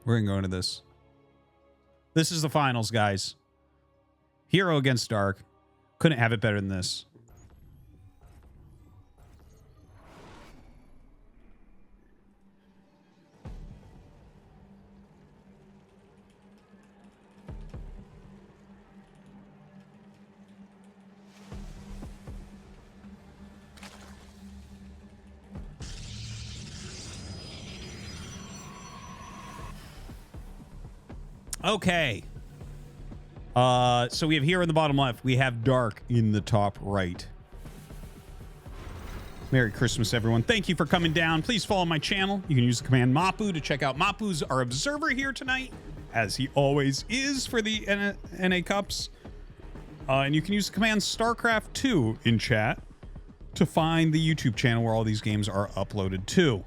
We're going to go into this. This is the finals, guys. herO against Dark. Couldn't have it better than this. Okay. So we have here in the bottom left, we have Dark in the top right. Merry Christmas, everyone. Thank you for coming down. Please follow my channel. You can use the command Mapu to check out Mapu's our observer here tonight, as he always is for the NA Cups. And you can use the command StarCraft 2 in chat to find the YouTube channel where all these games are uploaded to.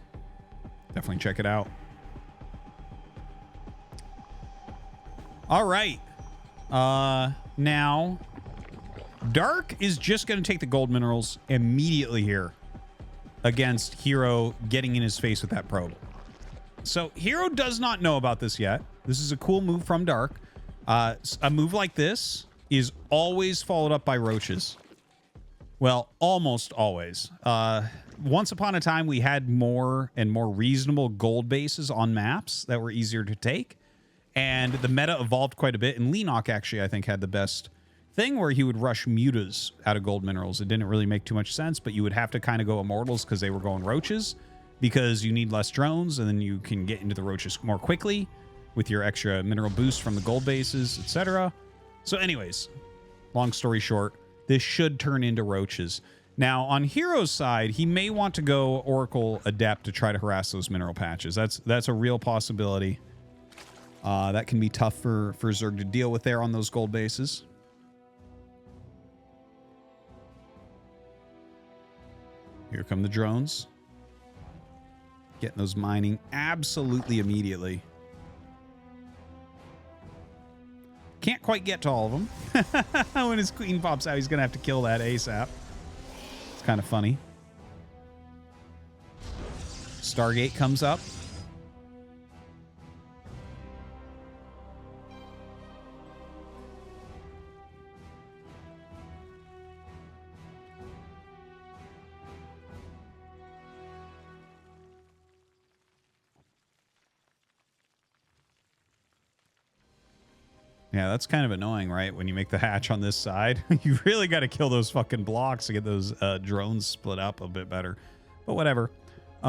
Definitely check it out. All right. Now, Dark is just going to take the gold minerals immediately here against herO getting in his face with that probe. So herO does not know about this yet. This is a cool move from Dark. A move like this is always followed up by roaches. Well, almost always. Once upon a time, we had more and more reasonable gold bases on maps that were easier to take. And the meta evolved quite a bit. And Leenock actually, I think, had the best thing where he would rush mutas out of gold minerals. It didn't really make too much sense, but you would have to kind of go immortals because they were going roaches, because you need less drones, and then you can get into the roaches more quickly with your extra mineral boost from the gold bases, etc. So anyways, long story short, this should turn into roaches. Now, on herO's side, he may want to go Oracle Adept to try to harass those mineral patches. That's a real possibility. That can be tough for Zerg to deal with there on those gold bases. Here come the drones. Getting those mining absolutely immediately. Can't quite get to all of them. When his queen pops out, he's going to have to kill that ASAP. It's kind of funny. Stargate comes up. Yeah, that's kind of annoying, right? When you make the hatch on this side, you really got to kill those fucking blocks to get those drones split up a bit better. But whatever. You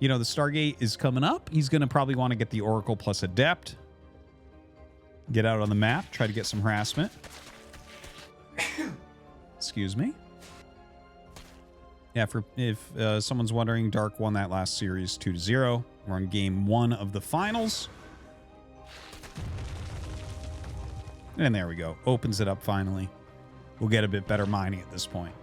know, the Stargate is coming up. He's going to probably want to get the Oracle plus Adept. Get out on the map. Try to get some harassment. Excuse me. Yeah, if someone's wondering, Dark won that last series 2-0. We're on game 1 of the finals. And there we go. Opens it up finally. We'll get a bit better mining at this point.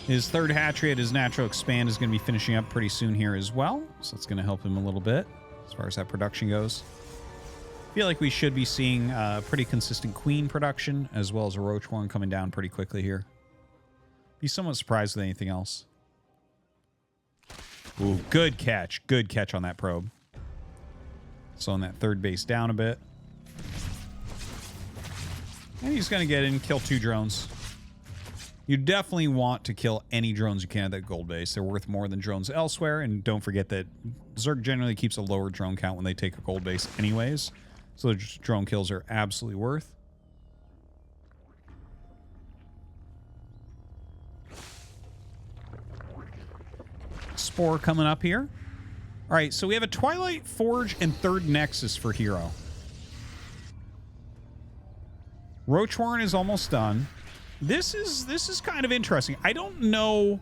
His third hatchery at his natural expand is going to be finishing up pretty soon here as well. So it's going to help him a little bit as far as that production goes. I feel like we should be seeing pretty consistent queen production as well as a roach horn coming down pretty quickly here. Be somewhat surprised with anything else. Ooh, good catch. Good catch on that probe. Slowing that third base down a bit. And he's going to get in, kill 2 drones. You definitely want to kill any drones you can at that gold base. They're worth more than drones elsewhere. And don't forget that Zerg generally keeps a lower drone count when they take a gold base anyways. So the drone kills are absolutely worth. Spore coming up here. All right, so we have a Twilight Forge and third Nexus for herO. Roach Warren is almost done. This is kind of interesting. I don't know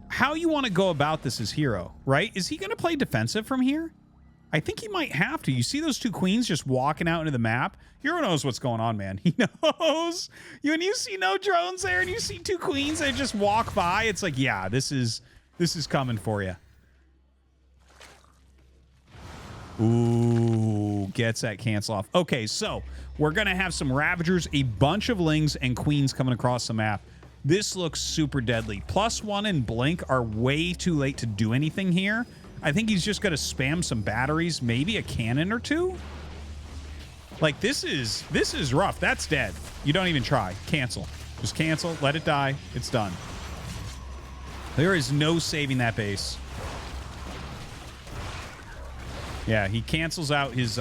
how you want to go about this as herO, right? Is he going to play defensive from here? I think he might have to. You see those 2 queens just walking out into the map? herO knows what's going on, man. He knows. When you see no drones there and you see 2 queens that just walk by, it's like, yeah, this is coming for you. Ooh, gets that cancel off. Okay, so we're going to have some Ravagers, a bunch of Lings, and Queens coming across the map. This looks super deadly. +1 and Blink are way too late to do anything here. I think he's just going to spam some batteries, maybe a cannon or two. Like, this is rough. That's dead. You don't even try. Cancel. Just cancel. Let it die. It's done. There is no saving that base. Yeah, he cancels out his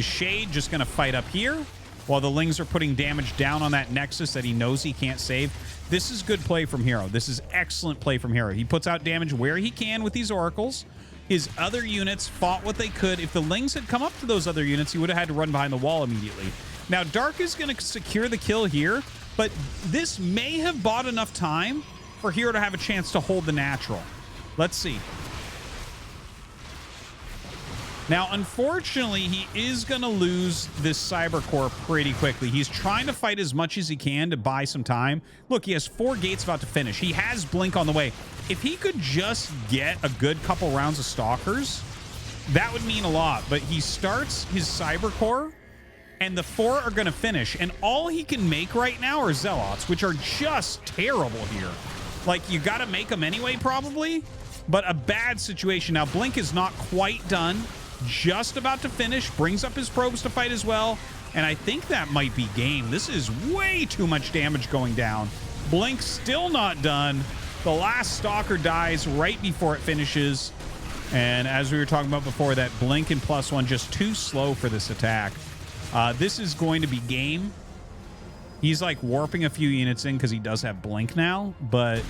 shade. Just going to fight up here while the Lings are putting damage down on that Nexus that he knows he can't save. This is good play from herO. This is excellent play from herO. He puts out damage where he can with these Oracles. His other units fought what they could. If the Lings had come up to those other units, he would have had to run behind the wall immediately. Now, Dark is going to secure the kill here, but this may have bought enough time for herO to have a chance to hold the natural. Let's see. Now, unfortunately, he is going to lose this Cyber Core pretty quickly. He's trying to fight as much as he can to buy some time. Look, he has 4 gates about to finish. He has Blink on the way. If he could just get a good couple rounds of Stalkers, that would mean a lot. But he starts his Cyber Core, and the 4 are going to finish. And all he can make right now are Zealots, which are just terrible here. Like, you got to make them anyway, probably. But a bad situation. Now, Blink is not quite done. Just about to finish. Brings up his probes to fight as well. And I think that might be game. This is way too much damage going down. Blink still not done. The last Stalker dies right before it finishes. And as we were talking about before, that Blink and +1 just too slow for this attack. This is going to be game. He's like warping a few units in because he does have Blink now. But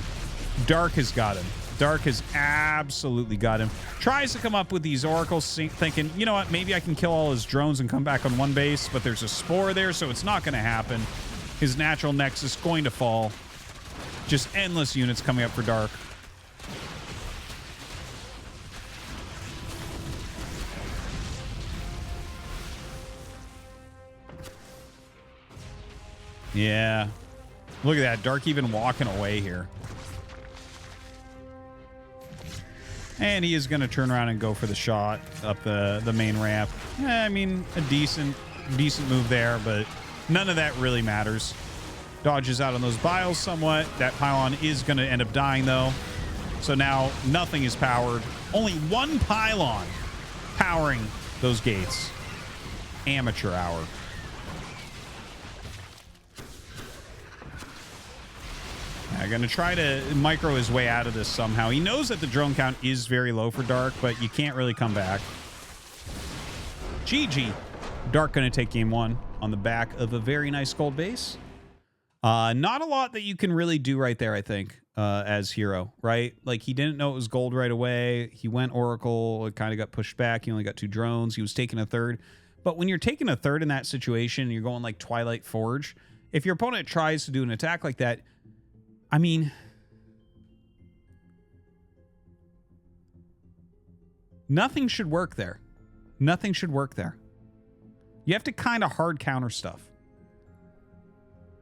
Dark has got him. Dark has absolutely got him. Tries to come up with these Oracles thinking, you know what, maybe I can kill all his drones and come back on one base, but there's a Spore there, so it's not going to happen. His natural Nexus going to fall. Just endless units coming up for Dark. Yeah. Look at that. Dark even walking away here. And he is going to turn around and go for the shot up the main ramp. I mean, a decent move there, but none of that really matters. Dodges out on those biles somewhat. That pylon is going to end up dying, though. So now nothing is powered. Only one pylon powering those gates. Amateur hour. I'm going to try to micro his way out of this somehow. He knows that the drone count is very low for Dark, but you can't really come back. GG. Dark going to take game 1 on the back of a very nice gold base. Not a lot that you can really do right there, I think, as herO, right? Like, he didn't know it was gold right away. He went Oracle. It kind of got pushed back. He only got 2 drones. He was taking a third. But when you're taking a third in that situation, you're going like Twilight Forge. If your opponent tries to do an attack like that, I mean, nothing should work there. Nothing should work there. You have to kind of hard counter stuff.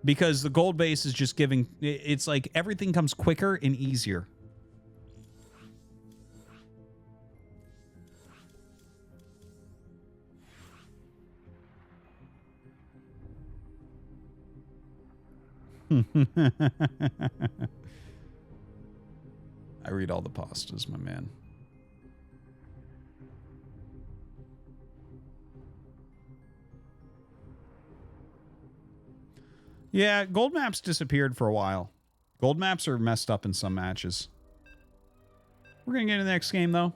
Because the gold base is just giving... It's like everything comes quicker and easier. I read all the pastas, my man. Yeah, gold maps disappeared for a while. Gold maps are messed up in some matches. We're going to get to the next game, though.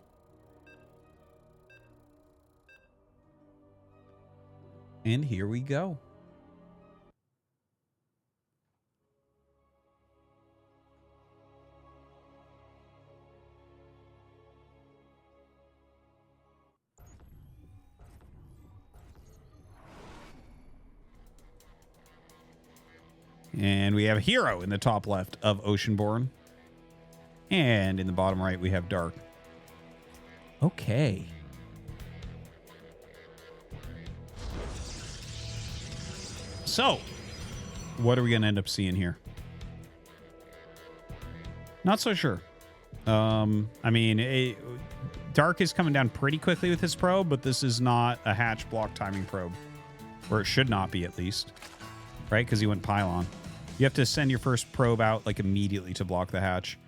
And here we go. And we have herO in the top left of Oceanborn. And in the bottom right, we have Dark. Okay. So, what are we going to end up seeing here? Not so sure. I mean, Dark is coming down pretty quickly with his probe, but this is not a hatch block timing probe. Or it should not be, at least. Right? Because he went Pylon. You have to send your first probe out like immediately to block the hatch.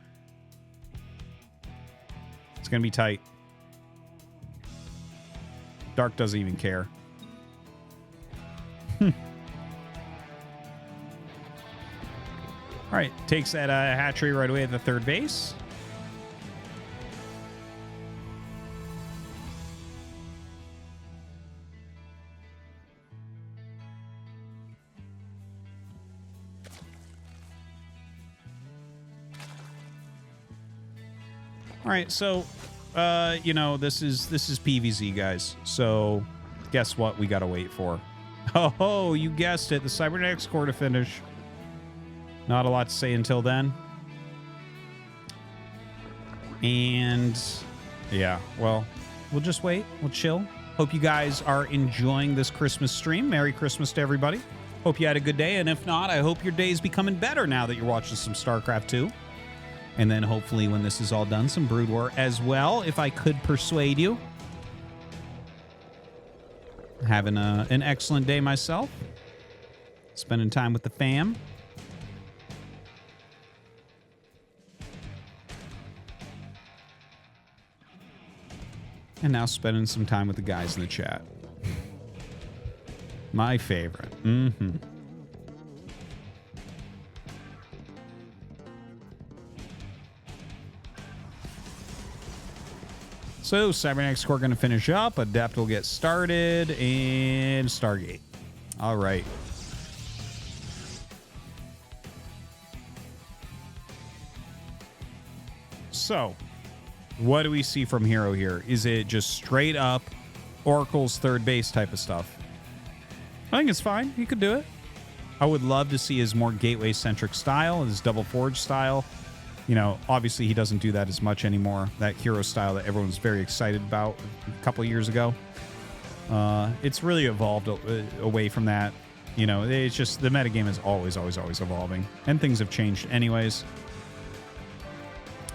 It's going to be tight. Dark doesn't even care. All right, takes that hatchery right away at the third base. All right, so you know, this is PvZ, guys. So guess what we got to wait for? Oh, you guessed it, the cybernetics core to finish. Not a lot to say until then. And yeah, well, we'll just wait. We'll chill. Hope you guys are enjoying this Christmas stream. Merry Christmas to everybody. Hope you had a good day. And if not, I hope your day's becoming better now that you're watching some StarCraft 2. And then hopefully when this is all done, some Brood War as well, if I could persuade you. Having an excellent day myself. Spending time with the fam. And now spending some time with the guys in the chat. My favorite. Mm-hmm. So, Cybernetics Core going to finish up. Adept will get started. And Stargate. All right. So, what do we see from herO here? Is it just straight up Oracle's third base type of stuff? I think it's fine. He could do it. I would love to see his more gateway-centric style, his double forge style. You know, obviously he doesn't do that as much anymore. That herO style that everyone was very excited about a couple of years ago. It's really evolved away from that. You know, it's just the metagame is always evolving. And things have changed anyways.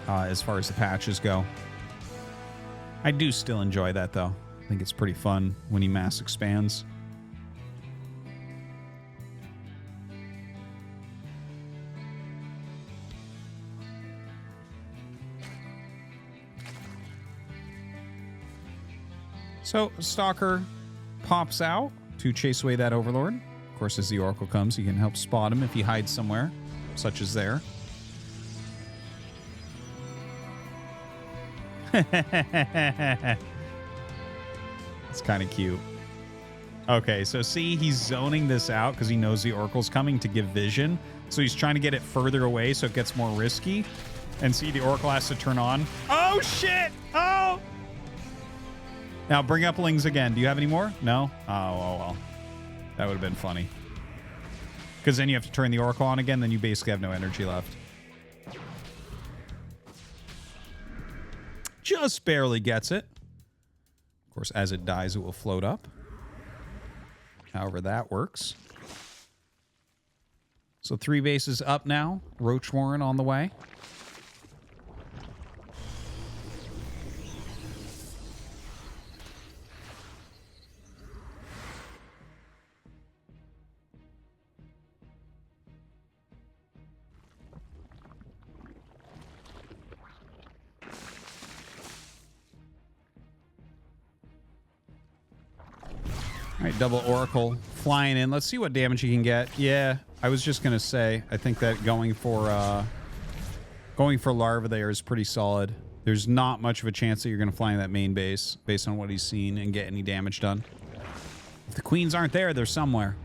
As far as the patches go. I do still enjoy that, though. I think it's pretty fun when he mass expands. So, Stalker pops out to chase away that Overlord. Of course, as the Oracle comes, he can help spot him if he hides somewhere, such as there. It's kind of cute. Okay, so see, he's zoning this out because he knows the Oracle's coming to give vision. So he's trying to get it further away so it gets more risky. And see, the Oracle has to turn on. Oh, shit! Oh! Now, bring up Lings again. Do you have any more? No? Oh, well. That would have been funny. Because then you have to turn the Oracle on again, then you basically have no energy left. Just barely gets it. Of course, as it dies, it will float up. However that works. So 3 bases up now. Roach Warren on the way. All right, double Oracle flying in. Let's see what damage he can get. Yeah, I was just going to say, I think that going for Larva there is pretty solid. There's not much of a chance that you're going to fly in that main base based on what he's seen and get any damage done. If the queens aren't there, they're somewhere.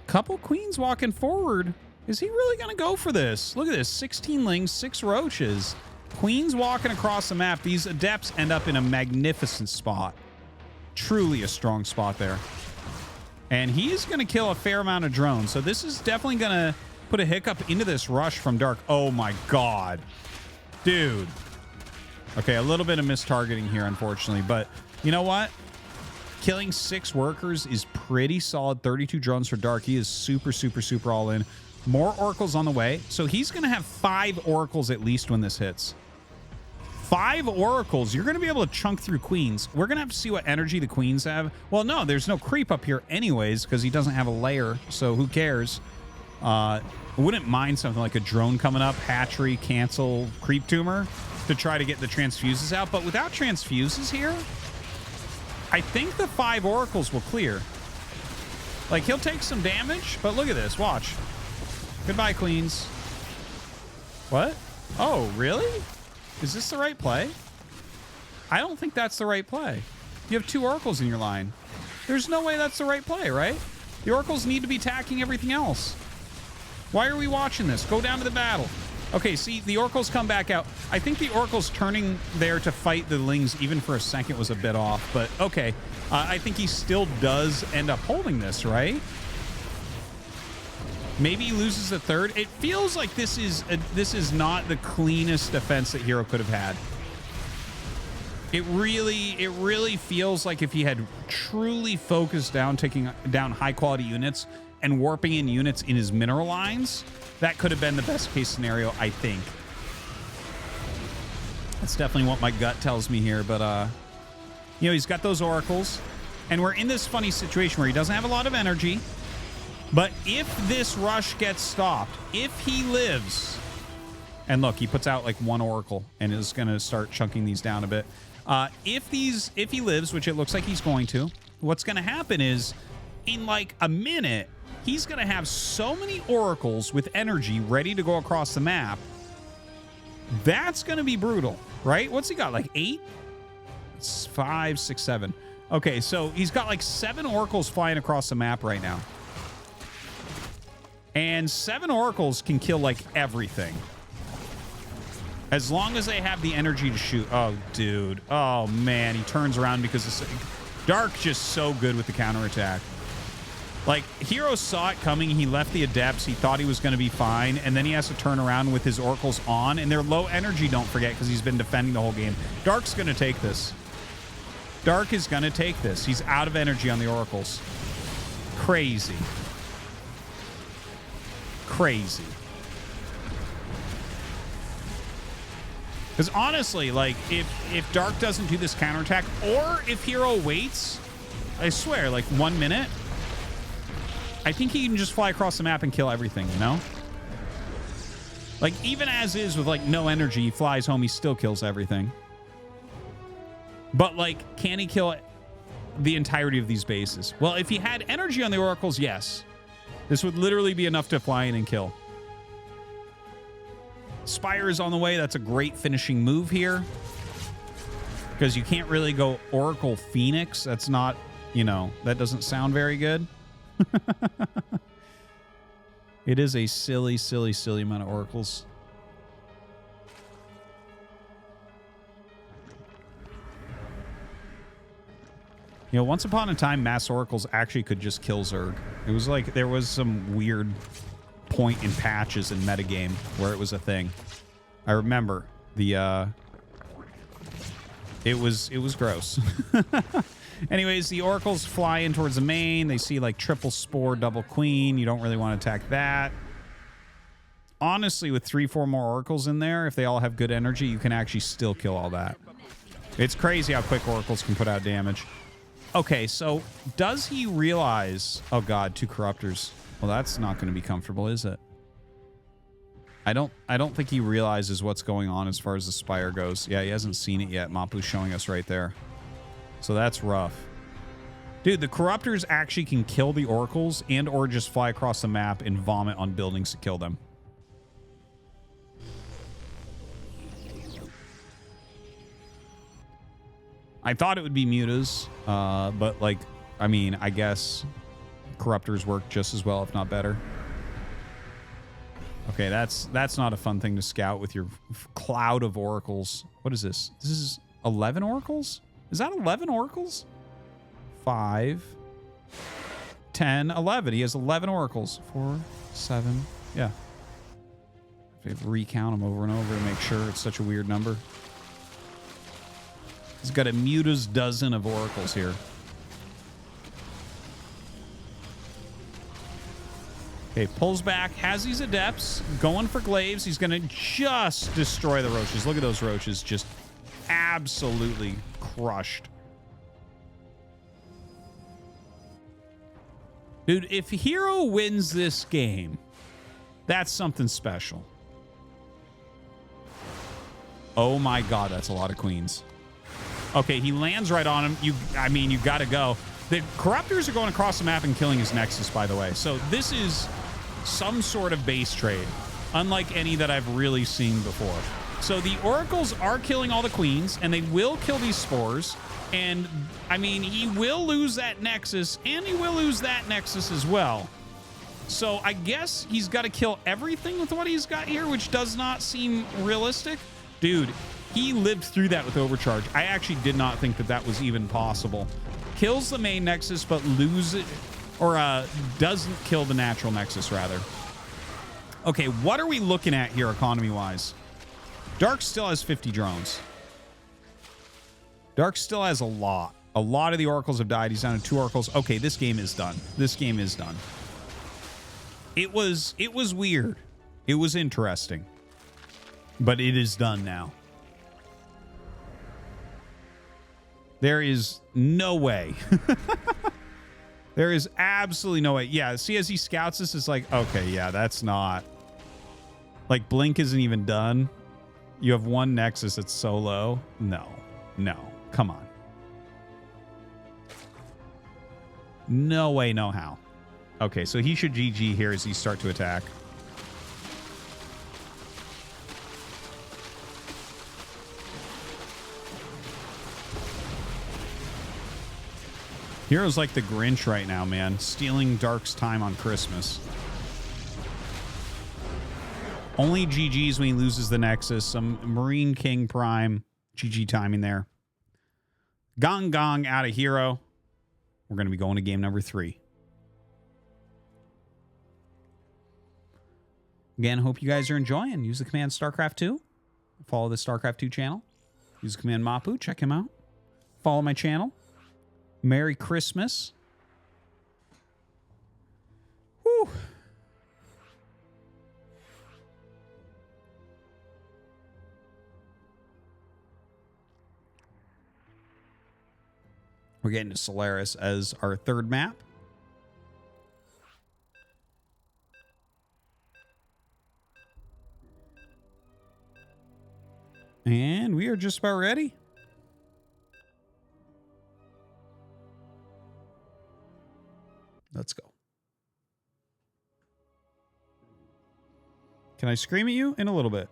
Couple queens walking forward. Is he really going to go for this? Look at this. 16 lings, 6 roaches. Queens walking across the map. These adepts end up in a magnificent spot. Truly a strong spot there. And he's going to kill a fair amount of drones. So this is definitely going to put a hiccup into this rush from Dark. Oh my god. Dude. Okay, a little bit of mistargeting here, unfortunately. But you know what? Killing 6 workers is pretty solid. 32 drones for Dark. He is super all in. More oracles on the way. So he's going to have 5 oracles at least when this hits. 5 oracles. You're going to be able to chunk through queens. We're going to have to see what energy the queens have. Well, no, there's no creep up here anyways because he doesn't have a layer, so who cares? Wouldn't mind something like a drone coming up, hatchery, cancel, creep tumor to try to get the transfuses out. But without transfuses here, I think the 5 oracles will clear. Like, he'll take some damage, but look at this. Watch. Goodbye, queens. What? Oh, really? Is this the right play? I don't think that's the right play. You have 2 oracles in your line. There's no way that's the right play, right? The oracles need to be attacking everything else. Why are we watching this? Go down to the battle. Okay, see, the oracles come back out. I think the oracles turning there to fight the lings even for a second was a bit off, but okay. I think he still does end up holding this, right? Maybe he loses the 3rd. It feels like this is not the cleanest defense that herO could have had. It really feels like if he had truly focused down taking down high quality units and warping in units in his mineral lines, that could have been the best case scenario, I think. That's definitely what my gut tells me here, but you know, he's got those oracles, and we're in this funny situation where he doesn't have a lot of energy. But if this rush gets stopped, if he lives, and look, he puts out like 1 oracle and is going to start chunking these down a bit. If he lives, which it looks like he's going to, what's going to happen is in like a minute, he's going to have so many oracles with energy ready to go across the map. That's going to be brutal, right? What's he got? Like 8? It's 5, 6, 7. Okay, so he's got like 7 oracles flying across the map right now. And 7 oracles can kill like everything. As long as they have the energy to shoot. Oh, dude. Oh, man. He turns around because Dark just so good with the counterattack. Like, herO saw it coming. He left the Adepts. He thought he was going to be fine. And then he has to turn around with his oracles on. And they're low energy, don't forget, because he's been defending the whole game. Dark's going to take this. Dark is going to take this. He's out of energy on the oracles. Crazy. Crazy. Because honestly, like, if Dark doesn't do this counterattack, or if herO waits, I swear, like 1 minute, I think he can just fly across the map and kill everything, you know? Like, even as is with, like, no energy, he flies home, he still kills everything. But, like, can he kill the entirety of these bases? Well, if he had energy on the oracles, yes. This would literally be enough to fly in and kill. Spire is on the way. That's a great finishing move here. Because you can't really go Oracle Phoenix. That's not, you know, that doesn't sound very good. It is a silly, silly, silly amount of oracles. You know, once upon a time, mass oracles actually could just kill Zerg. It was like there was some weird point in patches in metagame where it was a thing. I remember the it was gross. Anyways, the oracles fly in towards the main. They see like triple spore, double queen. You don't really want to attack that. Honestly, with 3-4 more oracles in there, if they all have good energy, you can actually still kill all that. It's crazy how quick oracles can put out damage. Okay, so does he realize... Oh, God, 2 corruptors. Well, that's not going to be comfortable, is it? I don't think he realizes what's going on as far as the Spire goes. Yeah, he hasn't seen it yet. Mapu's showing us right there. So that's rough. Dude, the corruptors actually can kill the oracles and or just fly across the map and vomit on buildings to kill them. I thought it would be mutas, but like, I mean, I guess corruptors work just as well, if not better. Okay, that's not a fun thing to scout with your cloud of oracles. What is this? This is 11 oracles? Is that 11 oracles? 5, 10, 11. He has 11 oracles. 4, 7. Yeah. I have to recount them over and over to make sure. It's such a weird number. He's got a muta's dozen of oracles here. Okay, pulls back, has these adepts, going for glaives. He's going to just destroy the roaches. Look at those roaches, just absolutely crushed. Dude, if herO wins this game, That's something special. Oh my god, that's a lot of queens. Okay, he lands right on him. I mean, you got to go. The Corruptors are going across the map and killing his Nexus, by the way. So this is some sort of base trade, unlike any that I've really seen before. So the Oracles are killing all the queens, and they will kill these spores. And, I mean, he will lose that Nexus, and he will lose that Nexus as well. So I guess he's got to kill everything with what he's got here, which does not seem realistic. Dude, he lived through that with Overcharge. I actually did not think that that was even possible. Kills the main Nexus, but loses, or doesn't kill the natural Nexus, rather. Okay, what are we looking at here economy-wise? Dark still has 50 drones. Dark still has a lot. A lot of the Oracles have died. He's down to 2 Oracles. Okay, this game is done. This game is done. It was weird. It was interesting. But it is done now. There is no way. There is absolutely no way. Yeah, see, as he scouts this, it's like, okay, yeah, that's not... Like, Blink isn't even done. You have 1 Nexus that's so low. No. No. Come on. No way, no how. Okay, so he should GG here as he start to attack. Hero's like the Grinch right now, man. Stealing Dark's time on Christmas. Only GG's when he loses the Nexus. Some Marine King Prime. GG timing there. Gong Gong out of herO. We're going to be going to game number 3. Again, hope you guys are enjoying. Use the command StarCraft 2. Follow the StarCraft 2 channel. Use the command Mapu. Check him out. Follow my channel. Merry Christmas. Whew. We're getting to Solaris as our 3rd map. And we are just about ready. Let's go. Can I scream at you? In a little bit.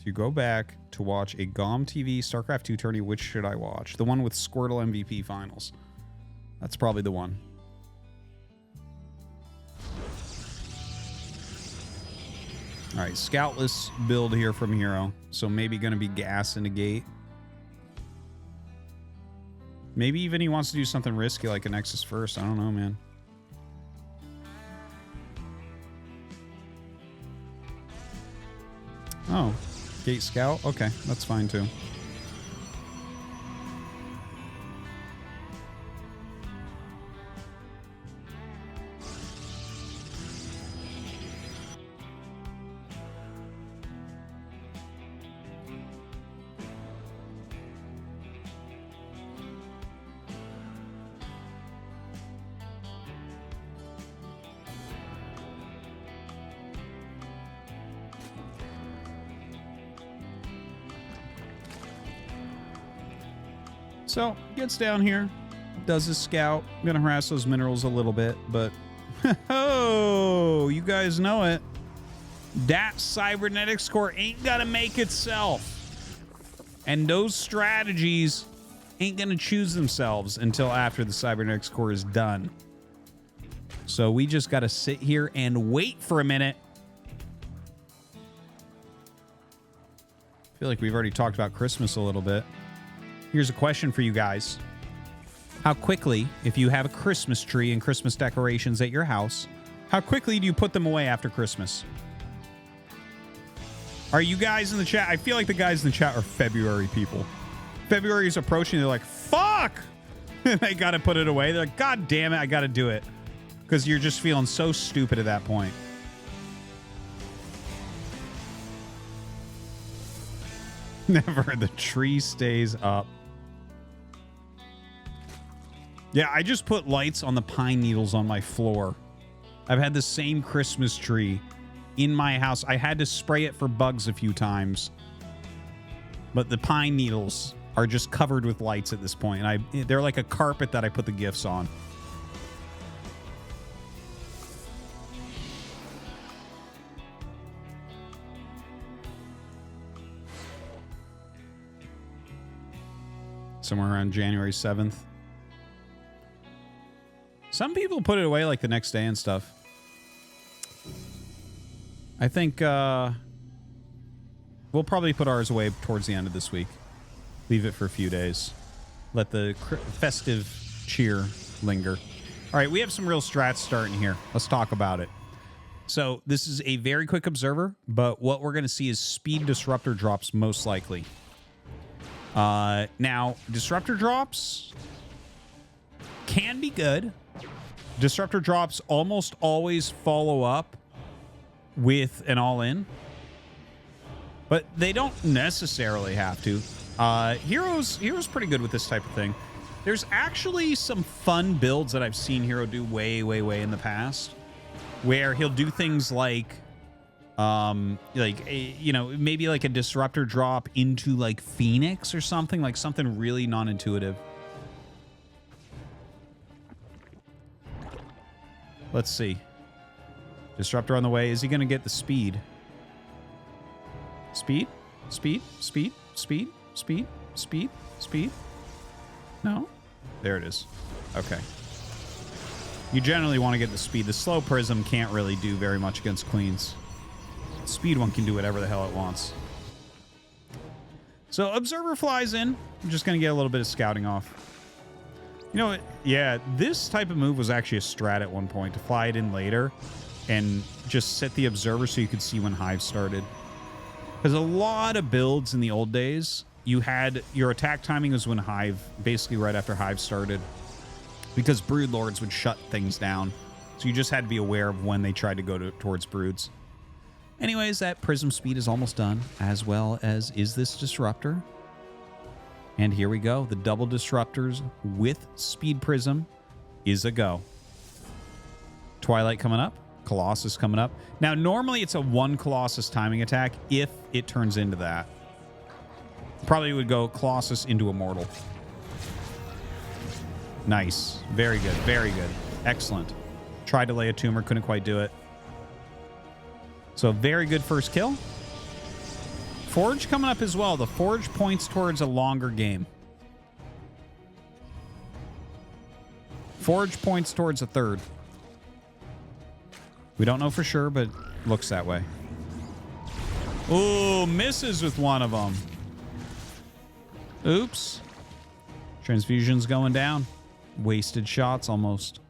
You go back to watch a GOM TV StarCraft 2 tourney. Which should I watch? The one with Squirtle MVP finals. That's probably the one. All right, scoutless build here from herO. So maybe going to be gas in the gate. Maybe even he wants to do something risky like a Nexus first. I don't know, man. Oh. Gate scout? Okay, that's fine too. So, gets down here, does his scout. I'm going to harass those minerals a little bit, but... Oh, you guys know it. That cybernetics core ain't going to make itself. And those strategies ain't going to choose themselves until after the cybernetics core is done. So we just got to sit here and wait for a minute. I feel like we've already talked about Christmas a little bit. Here's a question for you guys. How quickly, if you have a Christmas tree and Christmas decorations at your house, how quickly do you put them away after Christmas? Are you guys in the chat? I feel like the guys in the chat are February people. February is approaching. They're like, fuck! And they got to put it away. They're like, God damn it, I got to do it. because you're just feeling so stupid at that point. Never. The tree stays up. Yeah, I just put lights on the pine needles on my floor. I've had the same Christmas tree in my house. I had to spray it for bugs a few times. But the pine needles are just covered with lights at this point. And they're like a carpet that I put the gifts on. Somewhere around January 7th. Some people put it away like the next day and stuff. I think we'll probably put ours away towards the end of this week. Leave it for a few days. Let the festive cheer linger. All right, we have some real strats starting here. Let's talk about it. So this is a very quick observer, but what we're going to see is speed disruptor drops most likely. Now, disruptor drops can be good. Disruptor drops almost always follow up with an all-in, but they don't necessarily have to. herO's pretty good with this type of thing. There's actually some fun builds that I've seen herO do way in the past, where he'll do things like maybe like a disruptor drop into like Phoenix or something, like something really non-intuitive. Let's see. Disruptor on the way. Is he going to get the speed? Speed? Speed? Speed? Speed? Speed? Speed? Speed? No? There it is. Okay. You generally want to get the speed. The slow prism can't really do very much against queens. The speed one can do whatever the hell it wants. So observer flies in. I'm just going to get a little bit of scouting off. You know what? Yeah, this type of move was actually a strat at one point, to fly it in later and just set the observer so you could see when Hive started. Because a lot of builds in the old days, you had your attack timing was when Hive, basically right after Hive started, because Brood Lords would shut things down. So you just had to be aware of when they tried to go towards Broods. Anyways, that Prism speed is almost done, as well as is this Disruptor. And here we go. The double disruptors with Speed Prism is a go. Twilight coming up. Colossus coming up. Now, normally it's a 1 Colossus timing attack if it turns into that. Probably would go Colossus into Immortal. Nice. Very good. Very good. Excellent. Tried to lay a tumor. Couldn't quite do it. So, very good first kill. Forge coming up as well. The Forge points towards a longer game. Forge points towards a third. We don't know for sure, but looks that way. Ooh, misses with one of them. Oops. Transfusion's going down. Wasted shots almost.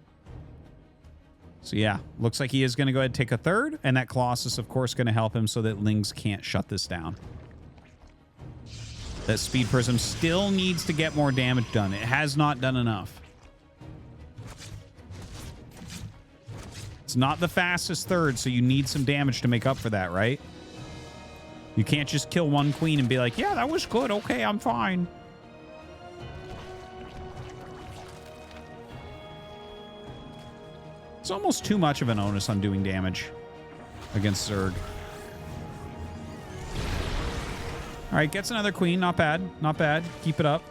So yeah, looks like he is going to go ahead and take a third, and that Colossus, of course, going to help him so that Lings can't shut this down. That Speed Prism still needs to get more damage done. It has not done enough. It's not the fastest third, so you need some damage to make up for that, right? You can't just kill one queen and be like, yeah, that was good. Okay, I'm fine. It's almost too much of an onus on doing damage against Zerg. All right, gets another queen. Not bad. Not bad. Keep it up.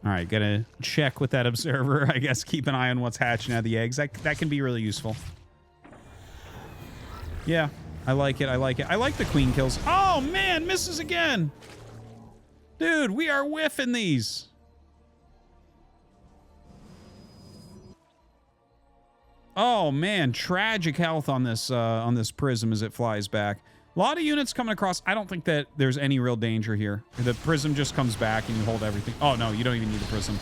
All right, gotta check with that observer. I guess keep an eye on what's hatching out of the eggs. That can be really useful. Yeah, I like it. I like it. I like the queen kills. Oh, man, misses again. Dude, we are whiffing these. Oh, man, tragic health on this prism as it flies back. A lot of units coming across. I don't think that there's any real danger here. The prism just comes back and you hold everything. Oh, no, you don't even need the prism.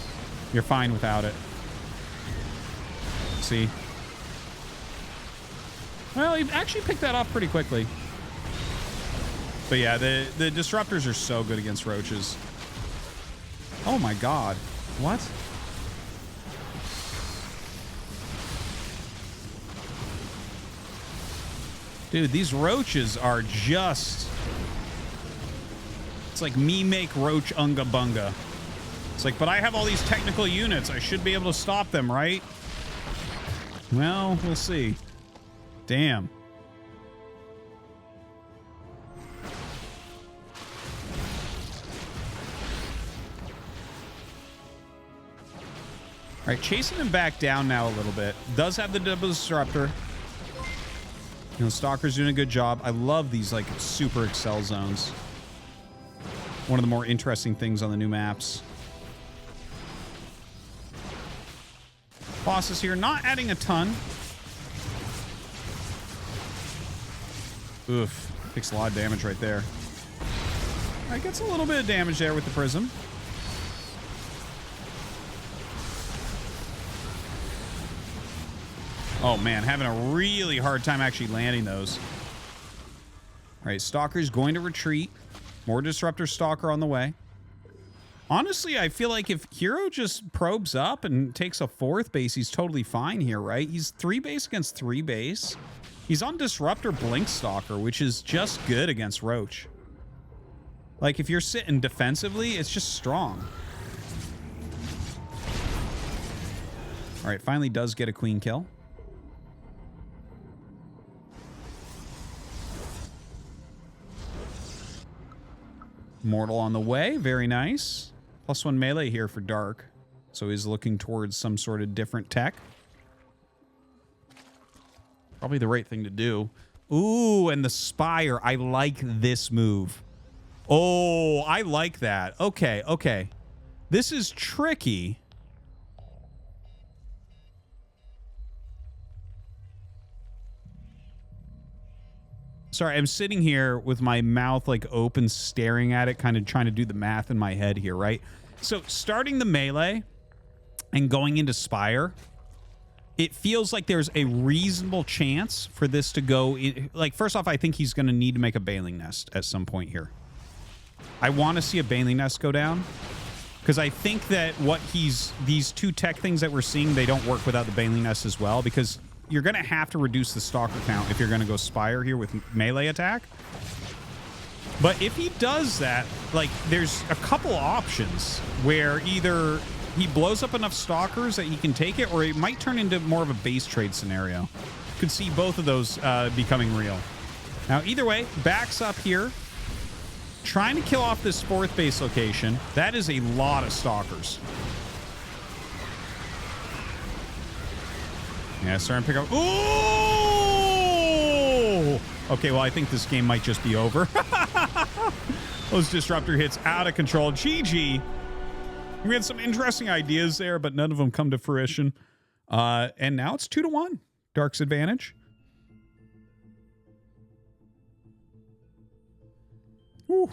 You're fine without it. See? Well, he actually picked that off pretty quickly. But yeah, the disruptors are so good against roaches. Oh my god. What? Dude, these roaches are just... It's like me make roach unga bunga. It's like, but I have all these technical units. I should be able to stop them, right? Well, we'll see. Damn. All right, chasing him back down now a little bit. Does have the double disruptor. You know, Stalker's doing a good job. I love these, like, super excel zones. One of the more interesting things on the new maps. Bosses here, not adding a ton. Oof. Takes a lot of damage right there. All right, gets a little bit of damage there with the prism. Oh, man, having a really hard time actually landing those. All right, Stalker's going to retreat. More Disruptor Stalker on the way. Honestly, I feel like if herO just probes up and takes a 4th base, he's totally fine here, right? He's 3 base against 3 base. He's on Disruptor Blink Stalker, which is just good against Roach. Like, if you're sitting defensively, it's just strong. All right, finally does get a queen kill. Mortal on the way. Very nice. +1 melee here for Dark. So he's looking towards some sort of different tech. Probably the right thing to do. Ooh, and the Spire. I like this move. Oh, I like that. Okay, okay. This is tricky. Sorry, I'm sitting here with my mouth like open, staring at it, kind of trying to do the math in my head here, right? So starting the melee and going into Spire, it feels like there's a reasonable chance for this to go in. Like, first off, I think he's going to need to make a Baneling Nest at some point here. I want to see a Baneling Nest go down because I think that these 2 tech things that we're seeing, they don't work without the Baneling Nest as well, because you're going to have to reduce the Stalker count if you're going to go Spire here with melee attack. But if he does that, like, there's a couple options where either he blows up enough Stalkers that he can take it, or it might turn into more of a base trade scenario. Could see both of those becoming real. Now, either way, backs up here. Trying to kill off this 4th base location. That is a lot of Stalkers. Yeah, starting to pick up. Ooh! Okay, well, I think this game might just be over. Those disruptor hits out of control. GG. We had some interesting ideas there, but none of them come to fruition. And now it's 2-1. Dark's advantage. Woo.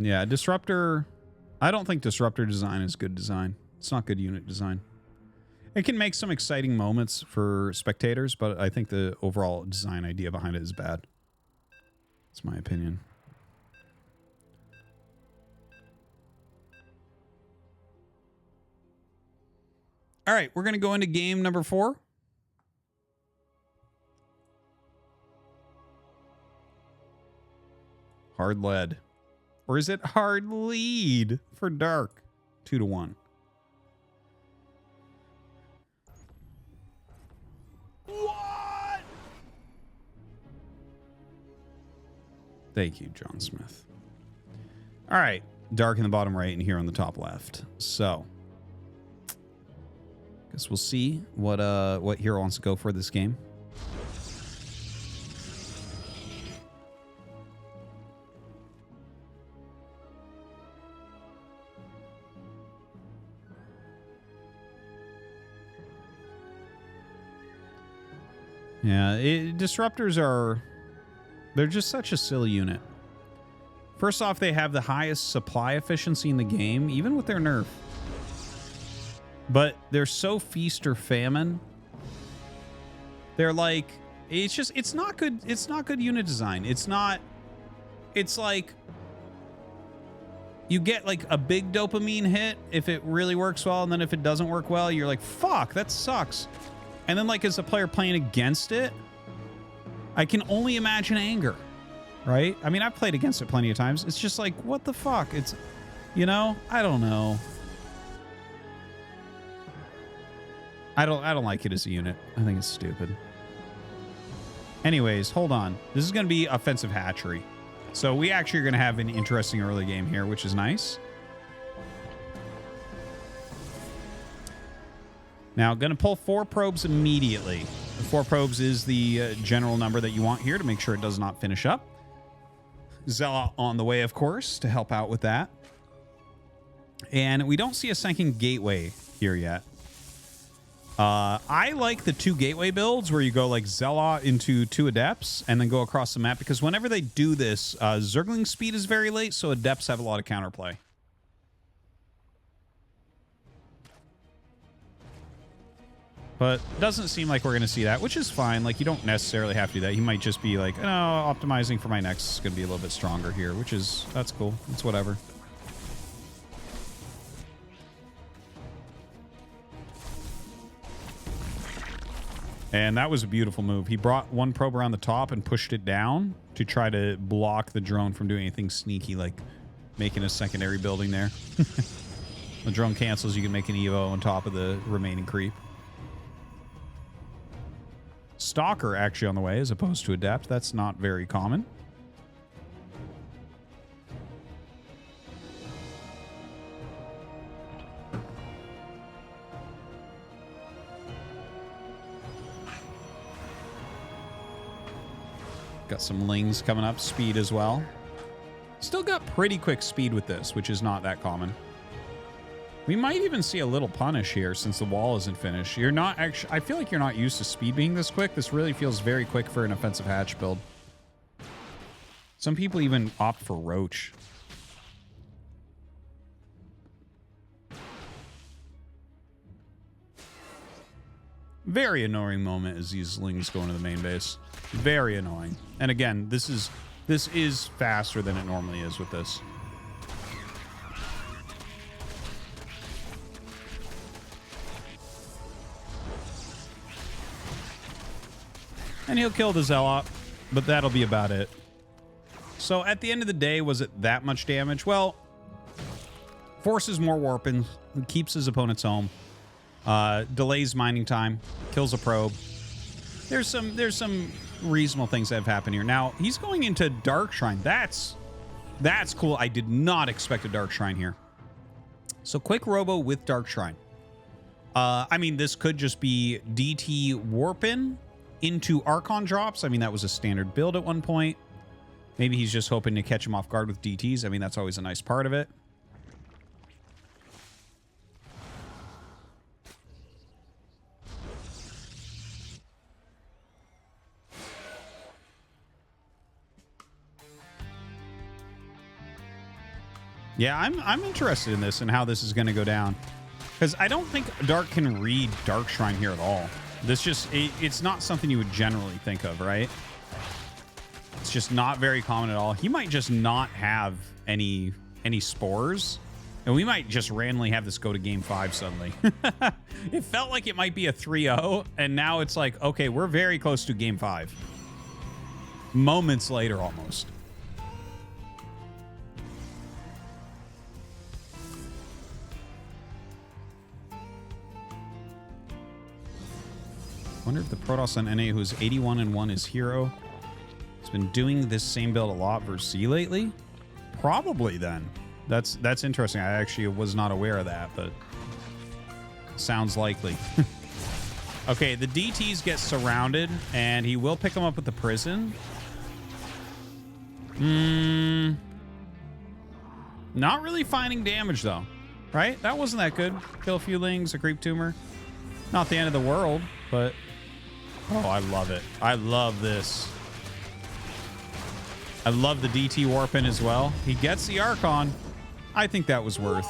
Yeah, Disruptor... I don't think Disruptor design is good design. It's not good unit design. It can make some exciting moments for spectators, but I think the overall design idea behind it is bad. That's my opinion. All right, we're going to go into game number 4. Hard lead. Or is it hard lead for Dark? 2-1. What? Thank you, John Smith. All right. Dark in the bottom right and here on the top left. So, guess we'll see what herO wants to go for this game. Yeah, disruptors are... They're just such a silly unit. First off, they have the highest supply efficiency in the game, even with their nerf. But they're so feast or famine. They're like... It's just... It's not good. It's not good unit design. It's not... It's like... You get like a big dopamine hit if it really works well, and then if it doesn't work well, you're like, fuck, that sucks. And then like as a player playing against it, I can only imagine anger, right? I mean, I've played against it plenty of times. It's just like, what the fuck? It's, you know, I don't know. I don't like it as a unit. I think it's stupid. Anyways, hold on. This is going to be offensive hatchery. So we actually are going to have an interesting early game here, which is nice. Now, going to pull 4 probes immediately. 4 probes is the general number that you want here to make sure it does not finish up. Zealot on the way, of course, to help out with that. And we don't see a second gateway here yet. I like the 2 gateway builds where you go like Zealot into 2 Adepts and then go across the map, because whenever they do this, Zergling speed is very late, so Adepts have a lot of counterplay. But doesn't seem like we're going to see that, which is fine. Like, you don't necessarily have to do that. He might just be like, oh, optimizing for my next is going to be a little bit stronger here, which is, that's cool. It's whatever. And that was a beautiful move. He brought 1 probe around the top and pushed it down to try to block the drone from doing anything sneaky, like making a secondary building there. The drone cancels, you can make an Evo on top of the remaining creep. Stalker actually on the way as opposed to Adept. That's not very common. Got some Lings coming up, speed as well. Still got pretty quick speed with this, which is not that common. We might even see a little punish here since the wall isn't finished. You're not actually... I feel like you're not used to speed being this quick. This really feels very quick for an offensive hatch build. Some people even opt for Roach. Very annoying moment as these Lings go into the main base. Very annoying. And again, this is faster than it normally is with this. And he'll kill the Zealot, but that'll be about it. So at the end of the day, was it that much damage? Well, forces more warping, keeps his opponents home, delays mining time, kills a probe. There's some reasonable things that have happened here. Now, he's going into Dark Shrine. That's cool. I did not expect a Dark Shrine here. So quick robo with Dark Shrine. I mean, this could just be DT warping into Archon drops. I mean, that was a standard build at one point. Maybe he's just hoping to catch him off guard with DTs. I mean, that's always a nice part of it. Yeah, I'm interested in this and how this is going to go down. Because I don't think Dark can read Dark Shrine here at all. This just, it's not something you would generally think of, right? It's just not very common at all. He might just not have any spores. And we might just randomly have this go to game 5 suddenly. It felt like it might be a 3-0. And now it's like, okay, we're very close to game 5. Moments later, almost. Wonder if the Protoss on NA, who's 81-1, is herO. He's been doing this same build a lot versus C lately. Probably then. That's interesting. I actually was not aware of that, but sounds likely. Okay, the DTs get surrounded, and he will pick them up with the prison. Not really finding damage, though. Right? That wasn't that good. Kill a few Lings, a creep tumor. Not the end of the world, but Oh, I love it. I love this. I love the DT Warpin as well. He gets the Archon. I think that was worth.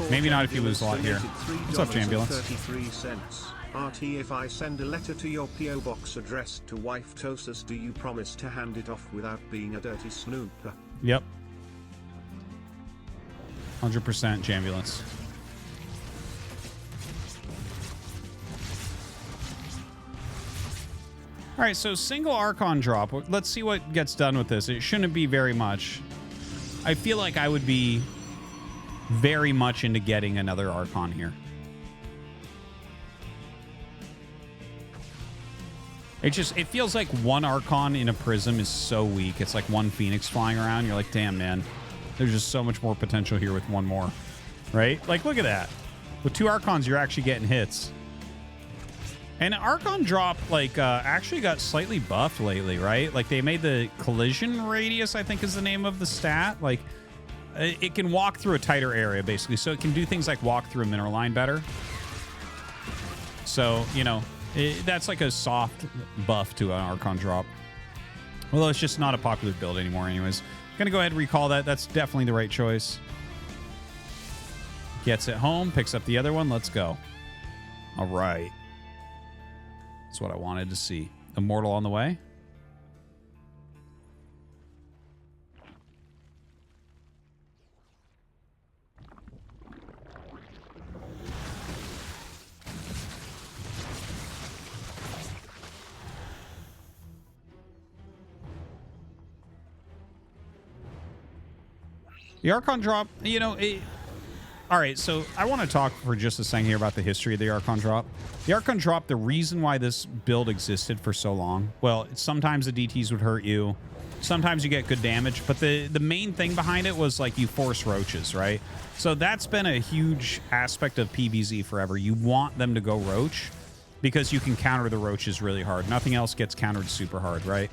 Maybe not if you lose a lot here. What's up, Jambulance? 33 cents. RT, if I send a letter to your P.O. box addressed to wife Tosis, do you promise to hand it off without being a dirty snooper? Yep. 100% Jambulance. All right, so single Archon drop. Let's see what gets done with this. It shouldn't be very much. I feel like I would be very much into getting another Archon here. It feels like one Archon in a Prism is so weak. It's like one Phoenix flying around. You're like, damn, man. There's just so much more potential here with one more. Right? Like, look at that. With 2 Archons, you're actually getting hits. And Archon drop, like, actually got slightly buffed lately, right? Like, they made the collision radius, I think is the name of the stat. Like, it can walk through a tighter area, basically. So it can do things like walk through a mineral line better. So, you know, that's like a soft buff to an Archon drop. Although it's just not a popular build anymore anyways. Gonna go ahead and recall that. That's definitely the right choice. Gets it home, picks up the other one. Let's go. All right. That's what I wanted to see. Immortal on the way. The Archon drop, you know, all right, so I want to talk for just a second here about the history of the Archon drop. The Archon drop, the reason why this build existed for so long, well, sometimes the DTs would hurt you. Sometimes you get good damage, but the main thing behind it was like you force roaches, right? So that's been a huge aspect of PvZ forever. You want them to go roach because you can counter the roaches really hard. Nothing else gets countered super hard, right?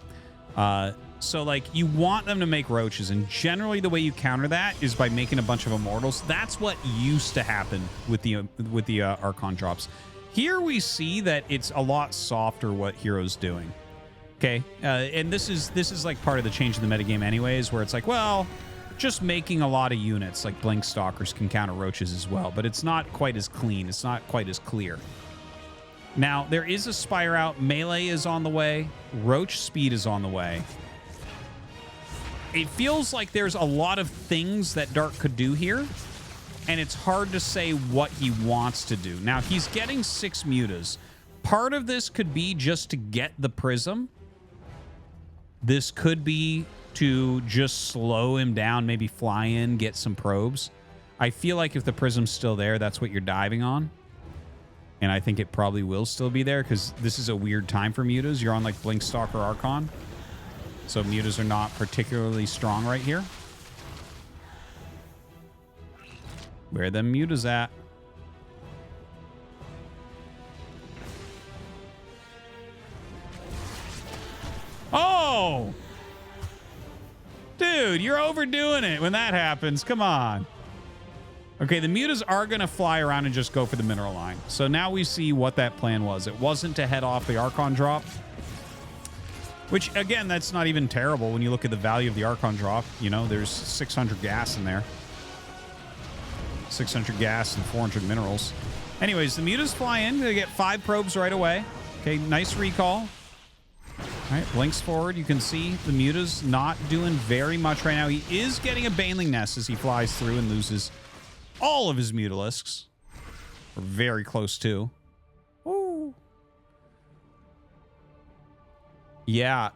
So, like, you want them to make roaches, and generally the way you counter that is by making a bunch of immortals. That's what used to happen with the Archon drops. Here we see that it's a lot softer what herO's doing. Okay, and this is like part of the change in the metagame anyways, where it's like, well, just making a lot of units like Blink Stalkers can counter roaches as well, but it's not quite as clean. It's not quite as clear. Now, there is a Spire out. Melee is on the way. Roach speed is on the way. It feels like there's a lot of things that Dark could do here, and it's hard to say what he wants to do. Now, he's getting 6 mutas. Part of this could be just to get the Prism. This could be to just slow him down, maybe fly in, get some probes. I feel like if the Prism's still there, that's what you're diving on. And I think it probably will still be there because this is a weird time for mutas. You're on like Blink Stalker Archon. So mutas are not particularly strong right here. Where are the mutas at? Oh! Dude, you're overdoing it when that happens. Come on. Okay, the mutas are going to fly around and just go for the mineral line. So now we see what that plan was. It wasn't to head off the Archon drop. Which, again, that's not even terrible when you look at the value of the Archon drop. You know, there's 600 gas in there. 600 gas and 400 minerals. Anyways, the mutas fly in. They get 5 probes right away. Okay, nice recall. All right, blinks forward. You can see the mutas not doing very much right now. He is getting a Baneling Nest as he flies through and loses all of his Mutalisks. Or very close to. Ooh. Yeah,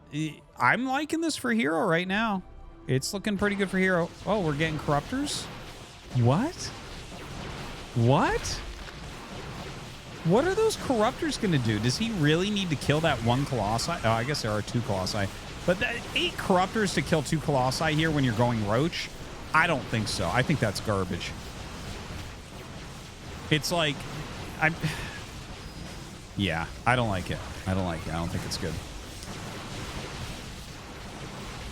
I'm liking this for herO right now. It's looking pretty good for herO. Oh, we're getting Corruptors? What? What? What are those Corruptors going to do? Does he really need to kill that one Colossi? Oh, I guess there are 2 Colossi. But 8 Corruptors to kill 2 Colossi here when you're going Roach? I don't think so. I think that's garbage. It's like... Yeah, I don't like it. I don't like it. I don't think it's good.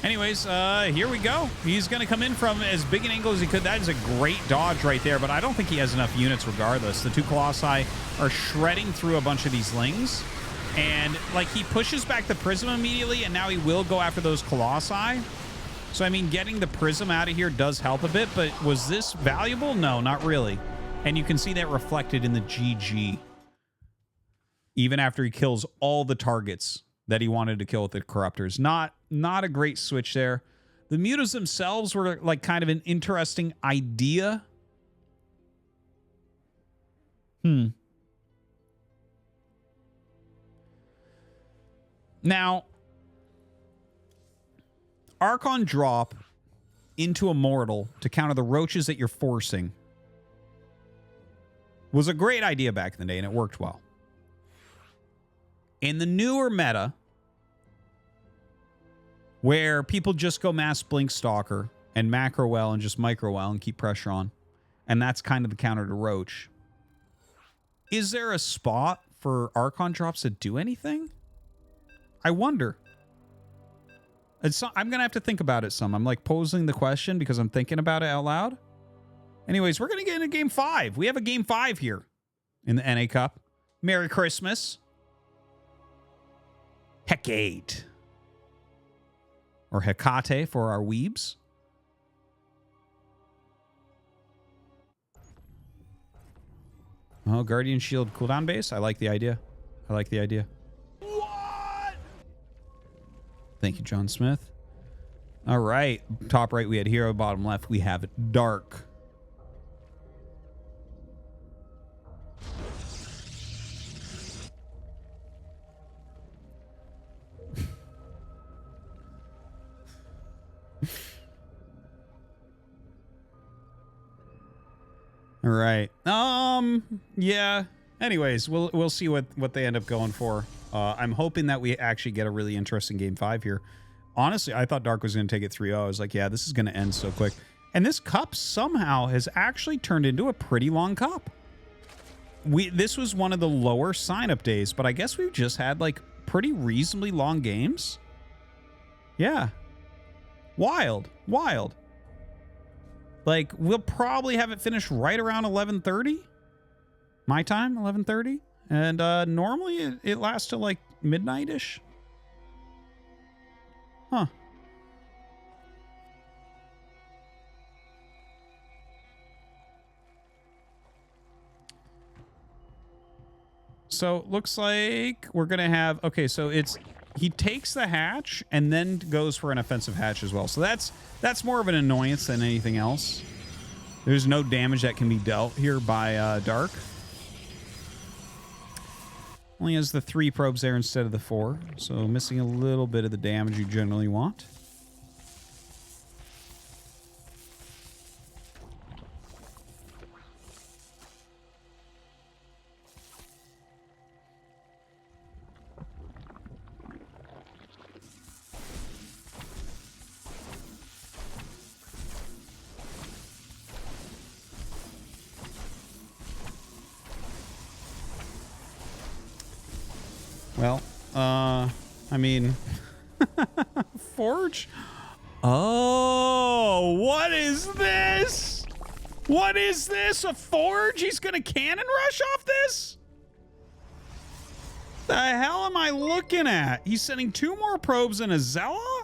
Anyways, here we go. He's going to come in from as big an angle as he could. That is a great dodge right there, but I don't think he has enough units regardless. The 2 Colossi are shredding through a bunch of these Lings. And, like, he pushes back the Prism immediately, and now he will go after those Colossi. So, I mean, getting the Prism out of here does help a bit, but was this valuable? No, not really. And you can see that reflected in the GG. Even after he kills all the targets that he wanted to kill with the Corruptors. Not a great switch there. The Mutas themselves were, like, kind of an interesting idea. Now, Archon drop into Immortal to counter the roaches that you're forcing was a great idea back in the day, and it worked well. In the newer meta, where people just go mass Blink Stalker and macro well and just micro well and keep pressure on, and that's kind of the counter to Roach, is there a spot for Archon drops to do anything? I wonder. I'm going to have to think about it some. I'm like posing the question because I'm thinking about it out loud. Anyways, we're going to get into Game 5. We have a Game 5 here in the NA Cup. Merry Christmas. Hecate. Or Hecate for our weebs. Oh, Guardian Shield cooldown base. I like the idea. I like the idea. What? Thank you, John Smith. All right. Top right, we had herO. Bottom left, we have Dark. All right. Yeah. Anyways, we'll see what they end up going for. I'm hoping that we actually get a really interesting Game 5 here. Honestly, I thought Dark was going to take it 3-0. I was like, yeah, this is going to end so quick. And this cup somehow has actually turned into a pretty long cup. This was one of the lower sign-up days, but I guess we've just had, like, pretty reasonably long games. Yeah. Wild. Wild. Like, we'll probably have it finished right around 11:30. My time, 11:30. And normally it lasts till, like, midnight-ish. Huh. So, looks like we're going to have... Okay, so it's... He takes the hatch and then goes for an offensive hatch as well. So that's more of an annoyance than anything else. There's no damage that can be dealt here by Dark. Only has the 3 probes there instead of the 4. So missing a little bit of the damage you generally want. Well, I mean, Forge? Oh, what is this? What is this? A Forge? He's gonna cannon rush off this? The hell am I looking at? He's sending 2 more probes and a Zella?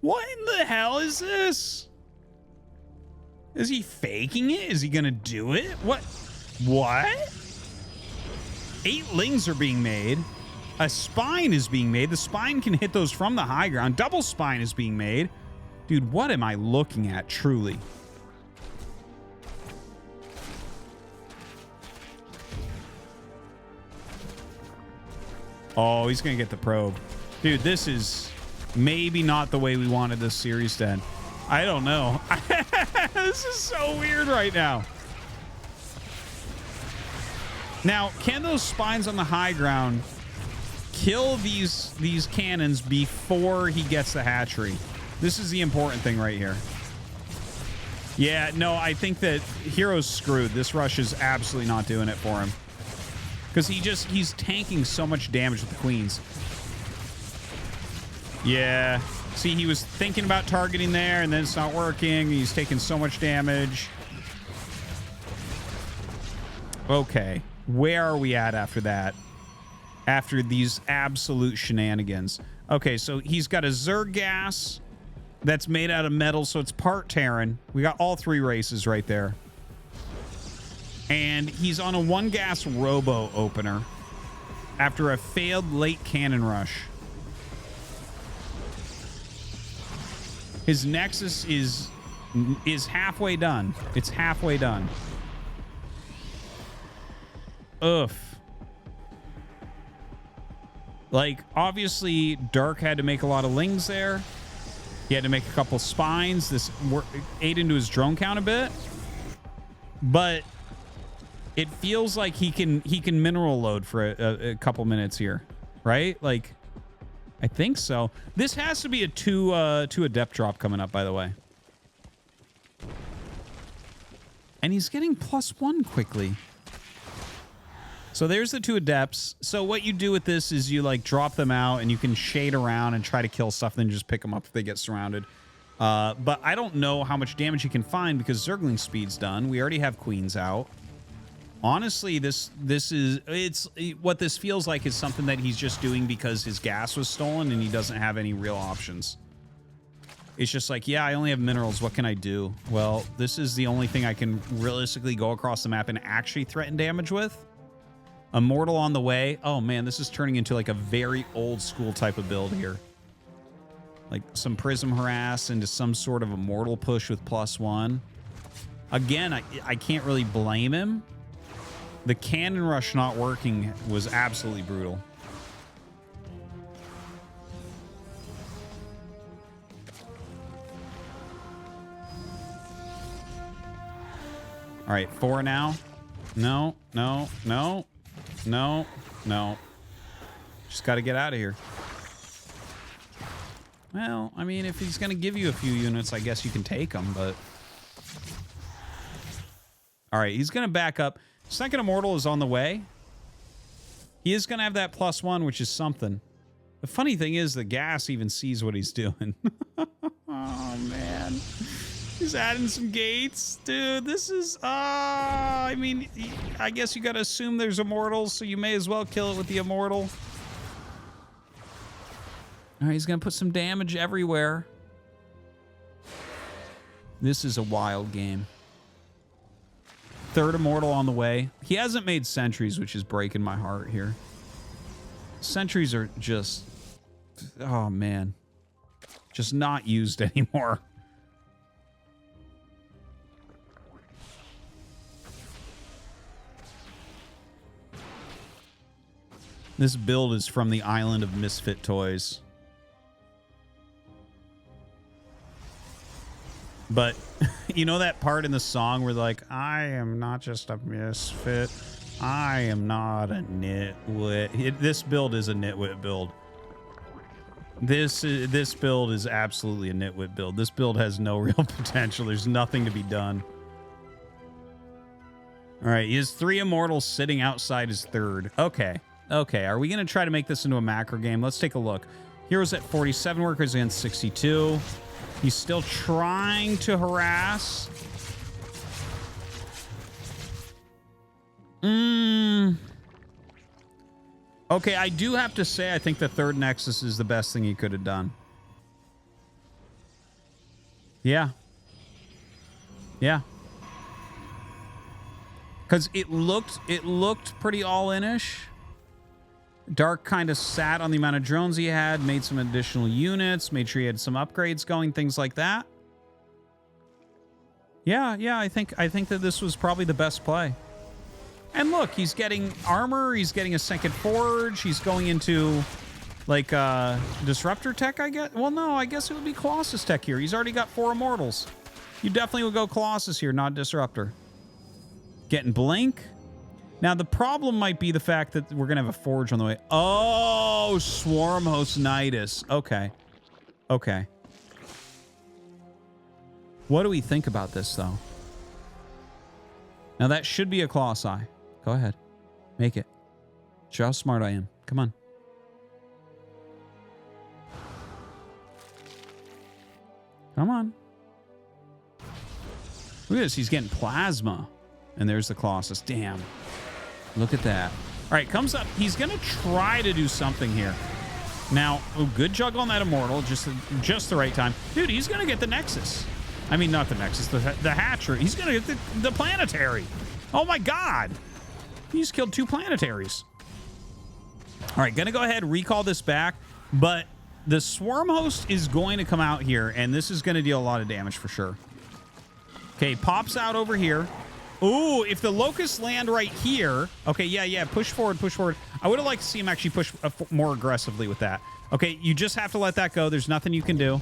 What in the hell is this? Is he faking it? Is he gonna do it? What? 8 Lings are being made. A spine is being made. The spine can hit those from the high ground. Double spine is being made. Dude, what am I looking at, truly? Oh, he's going to get the probe. Dude, this is maybe not the way we wanted this series to end. I don't know. This is so weird right now. Now, can those spines on the high ground kill these cannons before he gets the hatchery? This is the important thing right here. Yeah, no, I think that herO's screwed. This rush is absolutely not doing it for him. Because he's tanking so much damage with the queens. Yeah. See, he was thinking about targeting there, and then it's not working. He's taking so much damage. Okay. Where are we at after that? after these absolute shenanigans. Okay, so he's got a Zerg gas that's made out of metal, so it's part Terran. We got all 3 races right there. And he's on a 1 gas robo opener after a failed late cannon rush. His Nexus is halfway done. It's halfway done. Oof. Like, obviously, Dark had to make a lot of lings there. He had to make a couple spines. This ate into his drone count a bit. But it feels like he can mineral load for a couple minutes here, right? Like, I think so. This has to be a two adept drop coming up, by the way. And he's getting +1 quickly. So there's the 2 adepts. So what you do with this is you like drop them out and you can shade around and try to kill stuff, then just pick them up if they get surrounded. But I don't know how much damage you can find because Zergling speed's done. We already have queens out. Honestly, what this feels like is something that he's just doing because his gas was stolen and he doesn't have any real options. It's just like, yeah, I only have minerals. What can I do? Well, this is the only thing I can realistically go across the map and actually threaten damage with. Immortal on the way. Oh, man, this is turning into like a very old school type of build here. Like some Prism Harass into some sort of Immortal push with +1. Again, I can't really blame him. The cannon rush not working was absolutely brutal. All right, 4 now. No, no, no, no, no. Just got to get out of here. Well, I mean, if he's going to give you a few units, I guess you can take them, but... All right, he's going to back up. Second Immortal is on the way. He is going to have that +1, which is something. The funny thing is the gas even sees what he's doing. Oh, man. He's adding some gates. Dude, this is... I mean, I guess you got to assume there's Immortals, so you may as well kill it with the Immortal. All right, he's going to put some damage everywhere. This is a wild game. Third Immortal on the way. He hasn't made sentries, which is breaking my heart here. Sentries are just... Oh, man. Just not used anymore. This build is from the Island of Misfit Toys. But you know that part in the song where like, I am not just a misfit. I am not a nitwit. This build is a nitwit build. This build is absolutely a nitwit build. This build has no real potential. There's nothing to be done. All right, he has 3 Immortals sitting outside his third. Okay. Okay, are we going to try to make this into a macro game? Let's take a look. Heroes at 47, workers against 62. He's still trying to harass. Okay, I do have to say I think the third Nexus is the best thing he could have done. Yeah. Yeah. Because it looked pretty all-in-ish. Dark kind of sat on the amount of drones he had, made some additional units, made sure he had some upgrades going, things like that. Yeah, I think that this was probably the best play. And look, he's getting armor, he's getting a second forge, he's going into like disruptor tech, I guess. Well, no, I guess it would be Colossus tech here. He's already got 4 Immortals. You definitely would go Colossus here, not disruptor. Getting blink. Now, the problem might be the fact that we're going to have a forge on the way. Oh, Swarm Host Nidus. Okay. Okay. What do we think about this, though? Now, that should be a Colossi. Go ahead. Make it. Show how smart I am. Come on. Come on. Look at this. He's getting plasma. And there's the Colossus. Damn. Look at that. right, comes up. He's going to try to do something here. Now, good juggle on that Immortal, just the right time. Dude, he's going to get the Nexus. I mean, not the Nexus, the Hatcher. He's going to get the Planetary. Oh, my God. He's killed 2 Planetaries. All right, going to go ahead and recall this back, but the Swarm Host is going to come out here, and this is going to deal a lot of damage for sure. Okay, pops out over here. Ooh, if the Locusts land right here. Okay, yeah, push forward, push forward. I would have liked to see him actually push more aggressively with that. Okay, you just have to let that go. There's nothing you can do.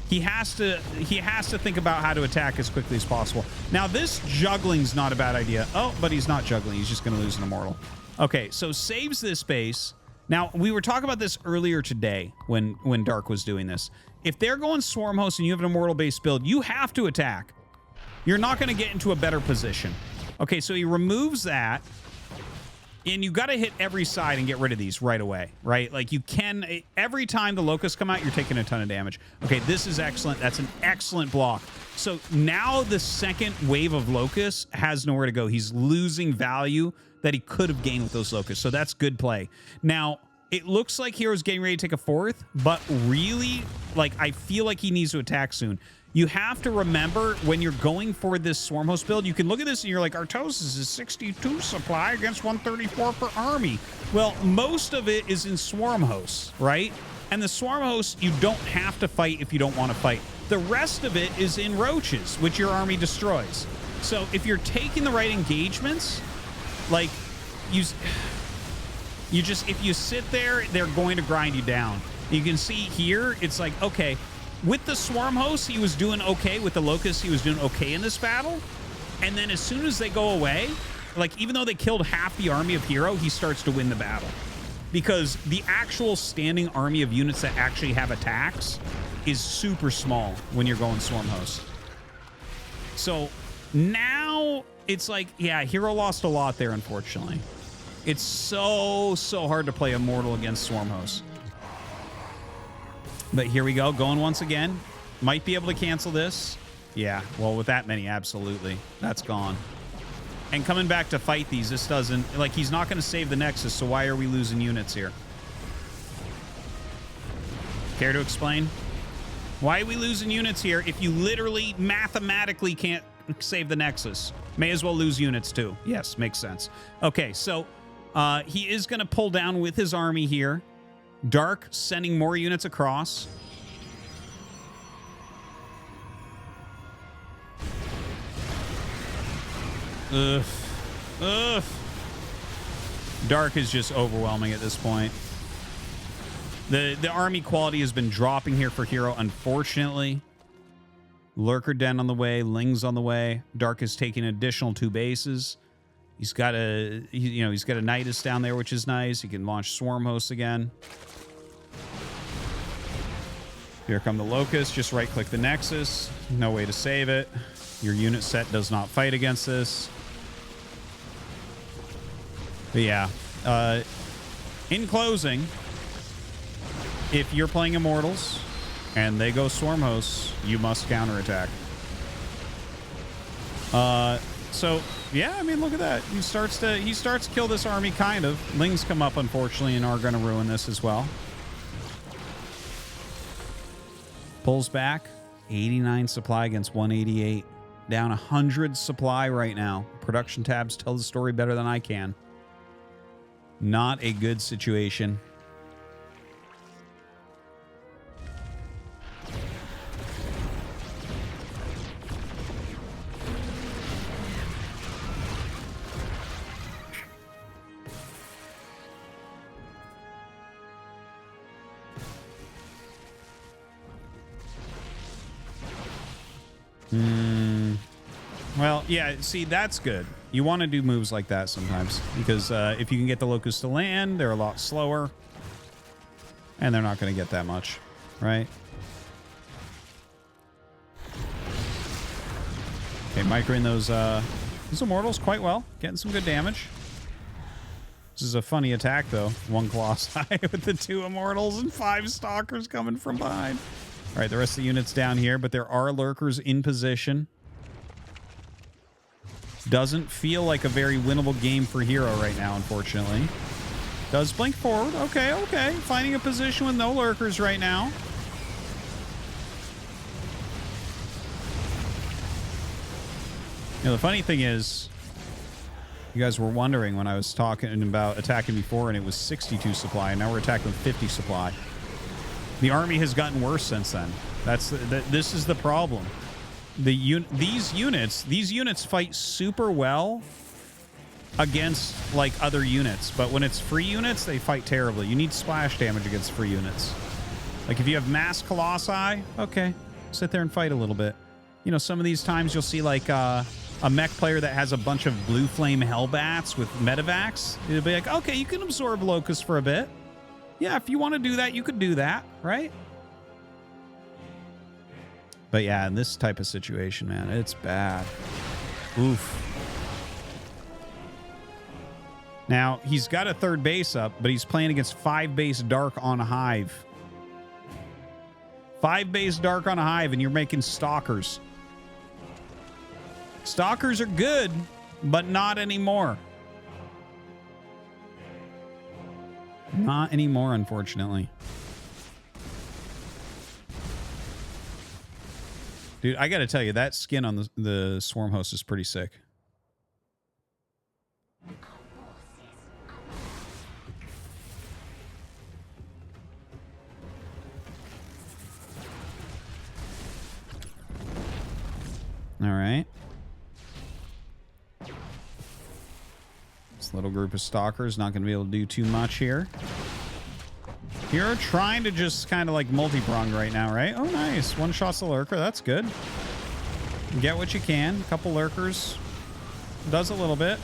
He has to think about how to attack as quickly as possible. Now, this juggling's not a bad idea. Oh, but he's not juggling. He's just going to lose an Immortal. Okay, so saves this base. Now, we were talking about this earlier today when Dark was doing this. If they're going Swarm Host and you have an Immortal-based build, you have to attack. You're not going to get into a better position. Okay, so he removes that. And you got to hit every side and get rid of these right away, right? Like you can, every time the Locusts come out, you're taking a ton of damage. Okay, this is excellent. That's an excellent block. So now the second wave of Locusts has nowhere to go. He's losing value that he could have gained with those Locusts. So that's good play. Now, it looks like hero's getting ready to take a 4th, but really, like, I feel like he needs to attack soon. You have to remember when you're going for this Swarm Host build, you can look at this and you're like, Artosis is 62 supply against 134 per army. Well, most of it is in Swarm Hosts, right? And the Swarm Hosts, you don't have to fight if you don't want to fight. The rest of it is in Roaches, which your army destroys. So if you're taking the right engagements, like, if you sit there, they're going to grind you down. You can see here, it's like, okay, with the Swarm Host, he was doing okay. With the Locusts, he was doing okay in this battle. And then as soon as they go away, like, even though they killed half the army of herO, he starts to win the battle. Because the actual standing army of units that actually have attacks is super small when you're going Swarm Host. So now it's like, yeah, herO lost a lot there, unfortunately. It's so hard to play Immortal against Swarm Host. But here we go, going once again. Might be able to cancel this. Yeah, well, with that many, absolutely. That's gone. And coming back to fight these, this doesn't... Like, he's not going to save the Nexus, so why are we losing units here? Care to explain? Why are we losing units here if you literally mathematically can't save the Nexus? May as well lose units, too. Yes, makes sense. Okay, so he is going to pull down with his army here. Dark sending more units across. Ugh. Dark is just overwhelming at this point. The army quality has been dropping here for herO, unfortunately. Lurker Den on the way, Ling's on the way. Dark is taking an additional 2 bases. He's got a Nidus down there, which is nice. He can launch Swarm Hosts again. Here come the Locusts. Just right-click the Nexus. No way to save it. Your unit set does not fight against this. But yeah. In closing, if you're playing Immortals and they go Swarm Hosts, you must counterattack. So, yeah, I mean, look at that. He starts to kill this army, kind of. Lings come up, unfortunately, and are going to ruin this as well. Pulls back. 89 supply against 188. Down 100 supply right now. Production tabs tell the story better than I can. Not a good situation. Well, yeah, see, that's good. You want to do moves like that sometimes because if you can get the Locusts to land, they're a lot slower and they're not going to get that much, right? Okay, microing those Immortals quite well, getting some good damage. This is a funny attack, though. 1 Colossi with the 2 Immortals and 5 Stalkers coming from behind. All right, the rest of the units down here, but there are Lurkers in position. Doesn't feel like a very winnable game for herO right now, unfortunately. Does blink forward. Okay, okay. Finding a position with no lurkers right now. You know, the funny thing is, you guys were wondering when I was talking about attacking before and it was 62 supply, and now we're attacking with 50 supply. The army has gotten worse since then. This is the problem. These units fight super well against like other units, but when it's free units, they fight terribly. You need splash damage against free units. Like if you have mass colossi, okay, sit there and fight a little bit. You know, some of these times you'll see like a mech player that has a bunch of blue flame hellbats with medivacs. It'll be like, okay, you can absorb locust for a bit. Yeah, if you want to do that, you could do that, right? But yeah, in this type of situation, man, it's bad. Oof. Now, he's got a third base up, but he's playing against 5 base dark on a hive. 5 base dark on a hive, and you're making stalkers. Stalkers are good, but not anymore. Not anymore, unfortunately. Dude, I got to tell you, that skin on the Swarm Host is pretty sick. All right. This little group of stalkers not going to be able to do too much here. You're trying to just kind of like multi-prong right now, right? Oh, nice. One shot's the lurker. That's good. Get what you can. A couple lurkers. Does a little bit.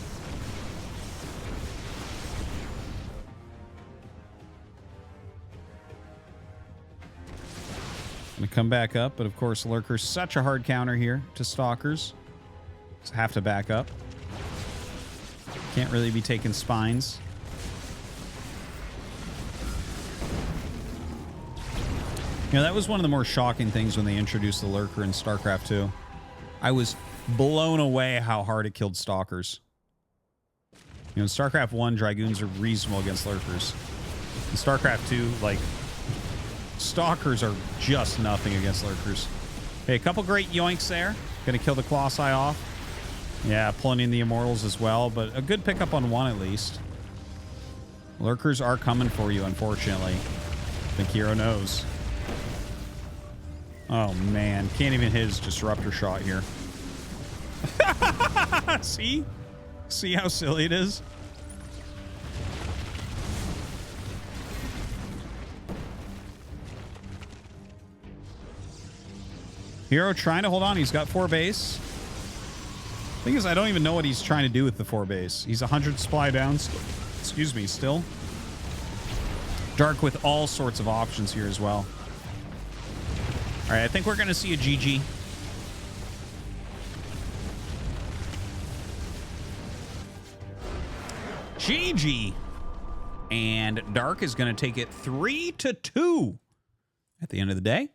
Gonna come back up, but of course, lurker's such a hard counter here to stalkers. Just have to back up. Can't really be taking spines. You know, that was one of the more shocking things when they introduced the lurker in StarCraft 2. I was blown away how hard it killed stalkers. You know, in StarCraft 1, Dragoons are reasonable against lurkers. In StarCraft 2, like, stalkers are just nothing against lurkers. Hey, a couple great yoinks there. Gonna kill the Colossi off. Yeah, pulling in the Immortals as well, but a good pickup on one at least. Lurkers are coming for you, unfortunately. I think herO knows. Oh, man. Can't even hit his Disruptor shot here. See? See how silly it is? herO trying to hold on. He's got 4 base. Thing is, I don't even know what he's trying to do with the 4 base. He's 100 supply down. Excuse me, still. Dark with all sorts of options here as well. All right, I think we're going to see a GG. GG. And Dark is going to take it 3-2 at the end of the day.